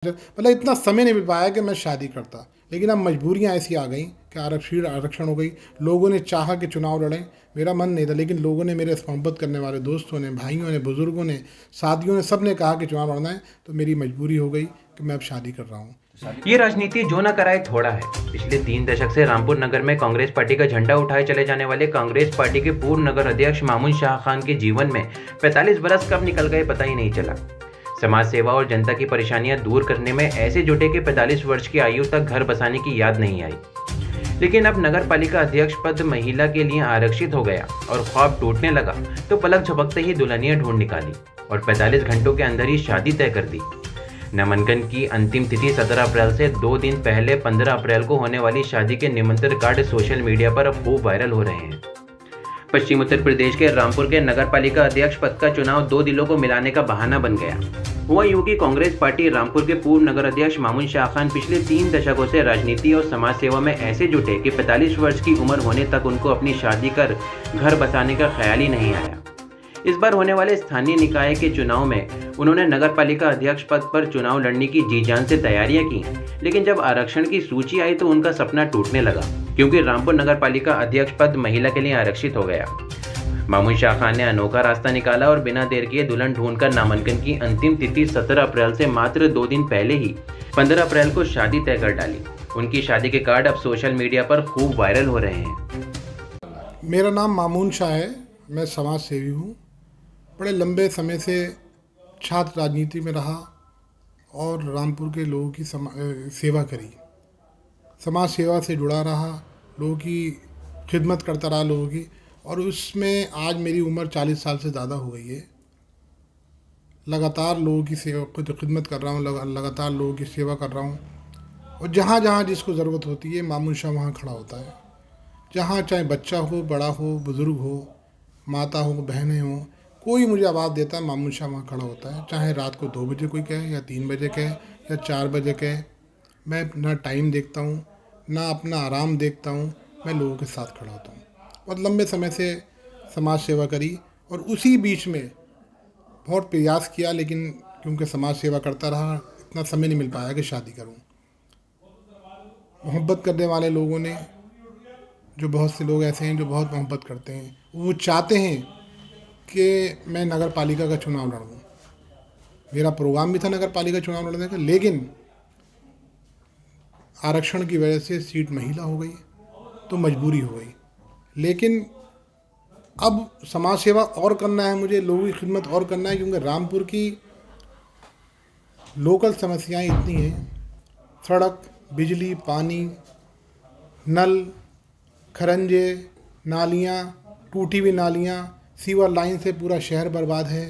मतलब इतना समय नहीं मिल पाया कि मैं शादी करता, लेकिन अब मजबूरियां ऐसी आ गई कि आरक्षण हो गई। लोगों ने चाहा कि चुनाव लड़ें, मेरा मन नहीं था, लेकिन लोगों ने, मेरे मोहब्बत करने वाले दोस्तों ने, भाइयों ने, बुज़ुर्गों ने, साथियों ने, सब ने कहा कि चुनाव लड़ना है, तो मेरी मजबूरी हो गई कि मैं अब शादी कर रहा हूँ। ये राजनीति जो न कराए थोड़ा है। पिछले 3 दशक से रामपुर नगर में कांग्रेस पार्टी का झंडा उठाए चले जाने वाले कांग्रेस पार्टी के पूर्व नगर अध्यक्ष मामून शाह खान के जीवन में 45 बरस कब निकल गए पता ही नहीं चला। समाज सेवा और जनता की परेशानियां दूर करने में ऐसे जुटे कि 45 वर्ष की आयु तक घर बसाने की याद नहीं आई। लेकिन अब नगर पालिका अध्यक्ष पद महिला के लिए आरक्षित हो गया और ख्वाब टूटने लगा तो पलक झपकते ही दुल्हनिया ढूंढ निकाली और 45 घंटों के अंदर ही शादी तय कर दी। नामांकन की अंतिम तिथि 17 अप्रैल से 2 दिन पहले 15 अप्रैल को होने वाली शादी के निमंत्रण कार्ड सोशल मीडिया पर अब खूब वायरल हो रहे हैं। पश्चिम उत्तर प्रदेश के रामपुर के नगर पालिका अध्यक्ष पद का चुनाव दो दिलों को मिलाने का बहाना बन गया। हुआ यूं कि कांग्रेस पार्टी रामपुर के पूर्व नगर अध्यक्ष मामून शाह खान पिछले 3 दशकों से राजनीति और समाज सेवा में ऐसे जुटे कि 45 वर्ष की उम्र होने तक उनको अपनी शादी कर घर बसाने का ख्याल ही नहीं आया। इस बार होने वाले स्थानीय निकाय के चुनाव में उन्होंने नगर पालिका अध्यक्ष पद पर चुनाव लड़ने की जी जान से तैयारियां की, लेकिन जब आरक्षण की सूची आई तो उनका सपना टूटने लगा, क्योंकि रामपुर नगर पालिका अध्यक्ष पद महिला के लिए आरक्षित हो गया। मामून शाह खान ने अनोखा रास्ता निकाला और बिना देर किए दुल्हन ढूंढकर नामांकन की अंतिम तिथि 17 अप्रैल से मात्र 2 दिन पहले ही 15 अप्रैल को शादी तय कर डाली। उनकी शादी के कार्ड अब सोशल मीडिया पर खूब वायरल हो रहे हैं। मेरा नाम मामून शाह है, मैं समाज सेवी हूँ। बड़े लंबे समय से छात्र राजनीति में रहा और रामपुर के लोगों की सेवा करी, समाज सेवा से जुड़ा रहा, लोगों की खिदमत करता रहा लोगों की, और उसमें आज मेरी उम्र 40 साल से ज़्यादा हो गई है। लगातार लोगों की सेवा खिदमत कर रहा हूँ, लगातार लोगों की सेवा कर रहा हूँ, और जहाँ जहाँ जिसको ज़रूरत होती है मामून शाह वहाँ खड़ा होता है। जहाँ चाहे बच्चा हो, बड़ा हो, बुज़ुर्ग हो, माता हो, बहनें हो, कोई मुझे आवाज़ देता है, मामून शाह वहाँ खड़ा होता है। चाहे रात को 2 बजे कोई कहे या 3 बजे कहे या 4 बजे कहे, मैं ना टाइम देखता हूँ ना अपना आराम देखता हूँ, मैं लोगों के साथ खड़ा होता हूँ। बहुत लंबे समय से समाज सेवा करी और उसी बीच में बहुत प्रयास किया, लेकिन क्योंकि समाज सेवा करता रहा, इतना समय नहीं मिल पाया कि शादी करूँ। मोहब्बत करने वाले लोगों ने, जो बहुत से लोग ऐसे हैं जो बहुत मोहब्बत करते हैं, वो चाहते हैं कि मैं नगर पालिका का चुनाव लड़ूँ। मेरा प्रोग्राम भी था नगर पालिका चुनाव लड़ने का, लेकिन आरक्षण की वजह से सीट महिला हो गई तो मजबूरी हो गई। लेकिन अब समाज सेवा और करना है मुझे, लोगों की खिदमत और करना है, क्योंकि रामपुर की लोकल समस्याएं इतनी हैं, सड़क, बिजली, पानी, नल, खरंजे, नालियाँ, टूटी हुई नालियाँ, सीवर लाइन से पूरा शहर बर्बाद है,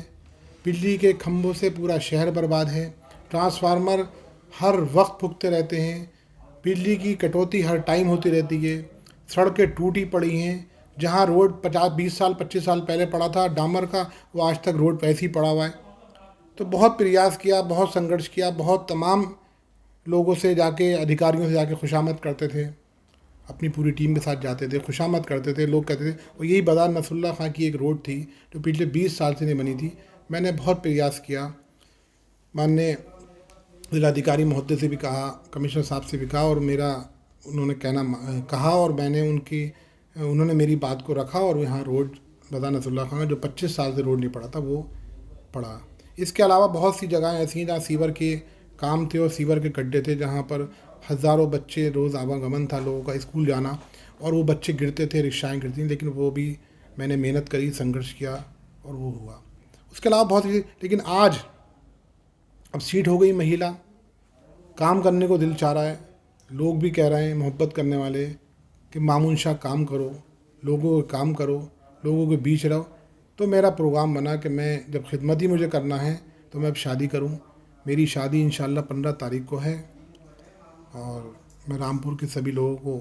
बिजली के खंभों से पूरा शहर बर्बाद है, ट्रांसफार्मर हर वक्त फूकते रहते हैं, बिजली की कटौती हर टाइम होती रहती है, सड़कें टूटी पड़ी हैं। जहाँ रोड 50-20 साल 25 साल पहले पड़ा था डामर का, वो आज तक रोड वैसे ही पड़ा हुआ है। तो बहुत प्रयास किया, बहुत संघर्ष किया, बहुत तमाम लोगों से जाके, अधिकारियों से जाके खुशामद करते थे, अपनी पूरी टीम के साथ जाते थे, खुशामद करते थे। लोग कहते थे, और यही बाजार नसरुल्लाह खां की एक रोड थी जो पिछले 20 साल से नहीं बनी थी। मैंने बहुत प्रयास किया, माननीय जिलाधिकारी महोदय से भी कहा, कमिश्नर साहब से भी कहा, और मेरा उन्होंने कहा, और उन्होंने मेरी बात को रखा, और यहाँ रोड बाजार नसरुल्लाह खां जो 25 साल से रोड नहीं पड़ा था वो पड़ा। इसके अलावा बहुत सी जगहें ऐसी हैं जहाँ सीवर के काम थे और सीवर के गड्ढे थे, जहाँ पर हज़ारों बच्चे रोज़ आवागमन था लोगों का स्कूल जाना, और वो बच्चे गिरते थे, रिक्शाएँ गिरती थी, लेकिन वो भी मैंने मेहनत करी, संघर्ष किया और वो हुआ। उसके अलावा बहुत सी, लेकिन आज अब सीट हो गई महिला, काम करने को दिल चाह रहा है। लोग भी कह रहे हैं, मोहब्बत करने वाले, कि मामून शाह काम करो, लोगों का काम करो, लोगों के बीच रहो। तो मेरा प्रोग्राम बना कि मैं, जब खिदमत ही मुझे करना है तो मैं अब शादी करूं। मेरी शादी इंशाल्लाह 15 तारीख को है, और मैं रामपुर के सभी लोगों को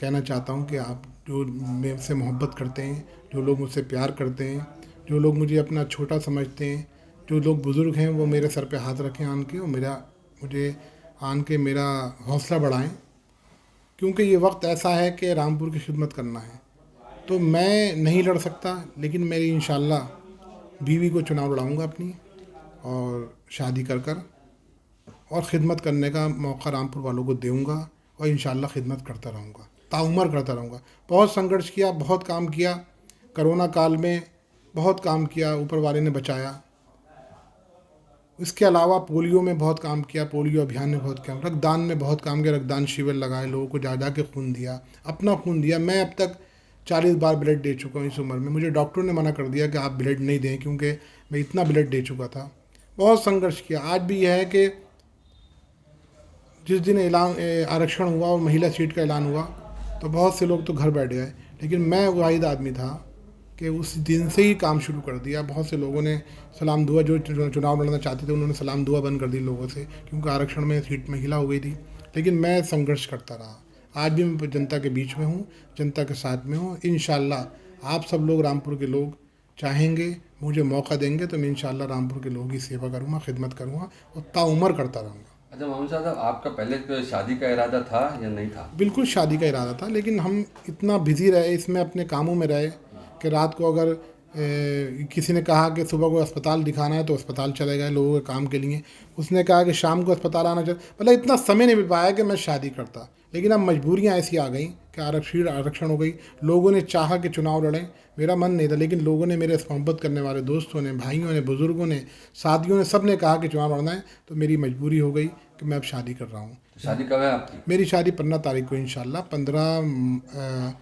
कहना चाहता हूं कि आप जो मेरे से मोहब्बत करते हैं, जो लोग मुझसे प्यार करते हैं, जो लोग मुझे अपना छोटा समझते हैं, जो लोग बुज़ुर्ग हैं, वो मेरे सर पे हाथ रखें आन के, और मुझे आन के मेरा हौसला बढ़ाएं, क्योंकि ये वक्त ऐसा है कि रामपुर की खिदमत करना है। तो मैं नहीं लड़ सकता, लेकिन मेरी इंशाल्लाह बीवी को चुनाव लड़ाऊंगा अपनी, और शादी कर कर, और ख़िदमत करने का मौका रामपुर वालों को दूँगा और इंशाल्लाह ख़िदमत करता रहूँगा, ताउम्र करता रहूँगा। बहुत संघर्ष किया, बहुत काम किया, कोरोना काल में बहुत काम किया, ऊपर वाले ने बचाया। इसके अलावा पोलियो में बहुत काम किया, पोलियो अभियान में बहुत काम, रक्तदान में बहुत काम किया, रक्तदान शिविर लगाए, लोगों को जा जा के खून दिया, अपना खून दिया। मैं अब तक 40 बार ब्लड दे चुका हूँ इस उम्र में। मुझे डॉक्टरों ने मना कर दिया कि आप ब्लड नहीं दें, क्योंकि मैं इतना ब्लड दे चुका था। बहुत संघर्ष किया। आज भी यह है कि जिस दिन आरक्षण हुआ और महिला सीट का ऐलान हुआ तो बहुत से लोग तो घर बैठ गए, लेकिन मैं वाहिद आदमी था कि उस दिन से ही काम शुरू कर दिया। बहुत से लोगों ने सलाम दुआ, जो चुनाव लड़ना चाहते थे उन्होंने सलाम दुआ बंद कर दी लोगों से, क्योंकि आरक्षण में सीट महिला हो गई थी। लेकिन मैं संघर्ष करता रहा। आज भी मैं जनता के बीच में हूँ, जनता के साथ में हूँ। इंशाल्लाह आप सब लोग, रामपुर के लोग चाहेंगे, मुझे मौका देंगे तो मैं इंशाल्लाह रामपुर के लोगों की सेवा करूँगा, खिदमत करूँगा और ताउम्र करता रहूँगा। अच्छा मामून साहब, आपका पहले शादी का इरादा था या नहीं था? बिल्कुल शादी का इरादा था, लेकिन हम इतना बिजी रहे इसमें, अपने कामों में रहे कि रात को अगर किसी ने कहा कि सुबह को अस्पताल दिखाना है तो अस्पताल चले गए लोगों के काम के लिए। उसने कहा कि शाम को अस्पताल आना चाहिए, मतलब इतना समय नहीं मिल पाया कि मैं शादी करता। लेकिन अब मजबूरियां ऐसी आ गई कि आरक्षण हो गई। लोगों ने चाहा कि चुनाव लड़ें, मेरा मन नहीं था, लेकिन लोगों ने, मेरे मोहब्बत करने वाले दोस्तों ने, भाइयों ने, बुज़ुर्गों ने, साथियों ने, सब ने कहा कि चुनाव लड़ना है, तो मेरी मजबूरी हो गई कि मैं अब शादी कर रहा हूँ। तो शादी कब है आपकी? मेरी शादी 15 तारीख को इंशाल्लाह, 15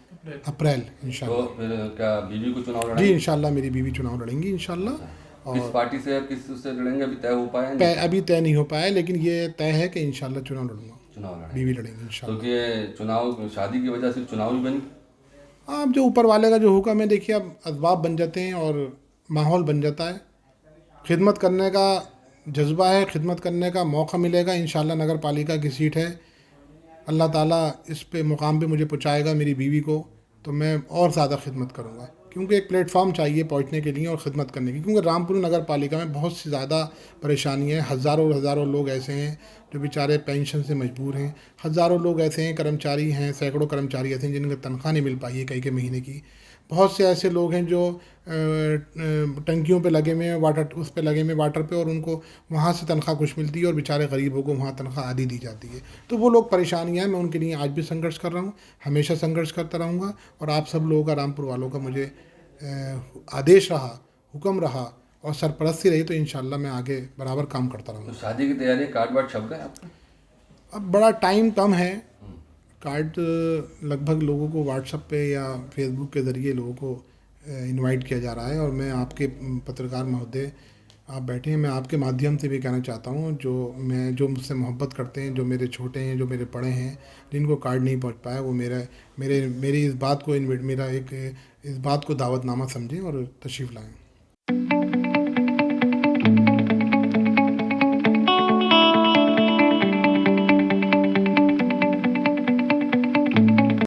अप्रैल तो इंशाल्लाह। फिर क्या बीवी को चुनाव जी लड़ेंगे? इंशाल्लाह मेरी बीवी चुनाव लड़ेंगी इंशाल्लाह। किस और पार्टी से, किस उससे लड़ेंगे अभी तय हो पाया नहीं? अभी तय नहीं हो पाया, लेकिन ये तय है कि इंशाल्लाह चुनाव लड़ूंगा, चुनाव लड़ेंगे बीवी लड़ेंगे तो इंशाल्लाह। कि चुनाव, शादी की वजह से चुनाव भी बनी? अब जो ऊपर वाले का जो हुक्म है, देखिए अब असबाब बन जाते हैं और माहौल बन जाता है। खिदमत करने का जज्बा है, खिदमत करने का मौका मिलेगा इंशाल्लाह। नगर पालिका की सीट है, अल्लाह ताला इस पे मुकाम पे मुझे पहुँचाएगा मेरी बीवी को, तो मैं और ज़्यादा खिदमत करूँगा, क्योंकि एक प्लेटफॉर्म चाहिए पहुँचने के लिए और ख़िदमत करने की। क्योंकि रामपुर नगर पालिका में बहुत सी ज़्यादा परेशानियाँ हैं। हज़ारों लोग ऐसे हैं जो बेचारे पेंशन से मजबूर हैं। हज़ारों लोग ऐसे हैं, कर्मचारी हैं, सैकड़ों कर्मचारी ऐसे हैं जिनकी तनख्वाह नहीं मिल पाई है कई महीने की। बहुत से ऐसे लोग हैं जो टंकियों पे लगे हुए हैं, उस पे लगे हुए वाटर पे, और उनको वहाँ से तनख्वाह कुछ मिलती है और बेचारे गरीबों को वहाँ तनख्वाह आधी दी जाती है। तो वो लोग परेशानियाँ हैं, मैं उनके लिए आज भी संघर्ष कर रहा हूँ, हमेशा संघर्ष करता रहूँगा। और आप सब लोगों का, रामपुर वालों का मुझे आदेश रहा, हुक्म रहा और सरपरस्ती रही, तो इंशाल्लाह मैं आगे बराबर काम करता रहूँगा। तो शादी की तैयारी, कार्ड वार्ड छप गए आपके? अब बड़ा टाइम कम है, कार्ड लगभग लोगों को व्हाट्सएप पे या फेसबुक के ज़रिए लोगों को इनवाइट किया जा रहा है। और मैं आपके पत्रकार महोदय, आप बैठे हैं, मैं आपके माध्यम से भी कहना चाहता हूँ, जो मुझसे मोहब्बत करते हैं, जो मेरे छोटे हैं, जो मेरे बड़े हैं, जिनको कार्ड नहीं पहुँच पाया, वो मेरी इस बात को दावतनामा समझें और तशरीफ़ लाएँ।